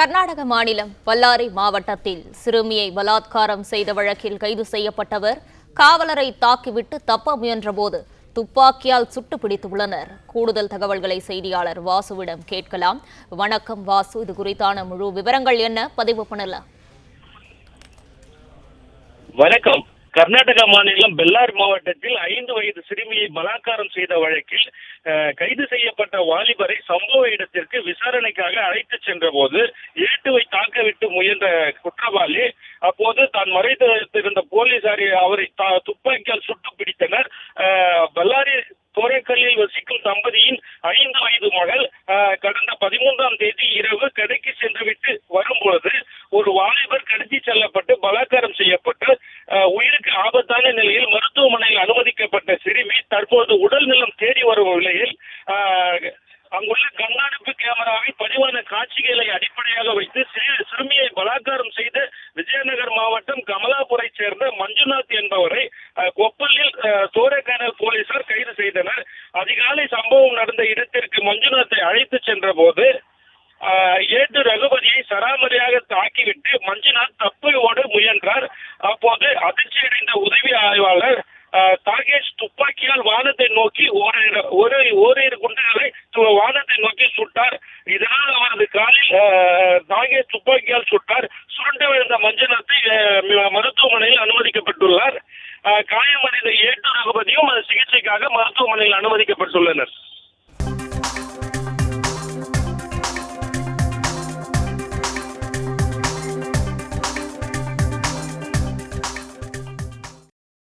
கர்நாடக மாநிலம் பல்லாரி மாவட்டத்தில் சிறுமியை பலாத்காரம் செய்த வழக்கில் கைது செய்யப்பட்டவர் காவலரை தாக்கிவிட்டு தப்ப முயன்றபோது துப்பாக்கியால் சுட்டு பிடித்துள்ளனர். கூடுதல் தகவல்களை செய்தியாளர் வாசுவிடம் கேட்கலாம். வணக்கம் வாசு, இது குறித்தான முழு விவரங்கள் என்ன? பதிவு பண்ணலாம். வணக்கம். கர்நாடக மாநிலம் பெல்லாரி மாவட்டத்தில் 5 வயது சிறுமியை பலாத்காரம் செய்த வழக்கில் கைது செய்யப்பட்ட வாலிபரை சம்பவ இடத்திற்கு விசாரணைக்காக அழைத்து சென்ற போது ஏட்டுவை தாக்கவிட்டு முயன்ற குற்றவாளி அப்போது தான் மறைந்திருந்த போலீசாரை அவரை துப்பாக்கியால் சுட்டு பிடித்தனர். பெல்லாரி தோரைக்கல்லில் வசிக்கும் தம்பதியின் 5 வயது மகள் கடந்த 13ஆம் தேதி இரவு கடைக்கு சென்றுவிட்டு வரும்பொழுது ஒரு வாலிபர் கடத்தி செல்லப்பட்டு பலாத்காரம் செய்யப்பட்டு உயிருக்கு ஆபத்தான நிலையில் மருத்துவமனையில் அனுமதிக்கப்பட்ட சிறுமி தற்போது உடல் நலம் தேடி வரும் நிலையில் அங்குள்ள கண்காணிப்பு கேமராவில் பதிவான காட்சிகளை அடிப்படையாக வைத்து சிறுமியை பலாத்காரம் செய்த விஜயநகர் மாவட்டம் கமலாபுரை சேர்ந்த மஞ்சுநாத் என்பவரை கொப்பலில் தோரைக்கானல் போலீசார் கைது செய்தனர். அதிகாலை சம்பவம் நடந்த இடத்திற்கு மஞ்சுநாத்தை அழைத்து சென்ற போது ஏட்டு ரகுபதியை சராமரியாக தாக்கிவிட்டு மஞ்சுநாத் தப்பி ஓட முயன்றார். அப்போது அதிர்ச்சியடைந்த உதவி ஆய்வாளர் தாகேஷ் துப்பாக்கியால் வானத்தை நோக்கி ஓரிரு குண்டுகளை வானத்தை நோக்கி சுட்டார். இதனால் அவரது காலில் தாகேஷ் துப்பாக்கியால் சுட்டார். சுருண்டு விழுந்த மஞ்சுநாத்தை மருத்துவமனையில் அனுமதிக்கப்பட்டுள்ளார். காயமடைந்த ஏட்டு ரகுபதியும் சிகிச்சைக்காக மருத்துவமனையில் அனுமதிக்கப்பட்டுள்ளனர்.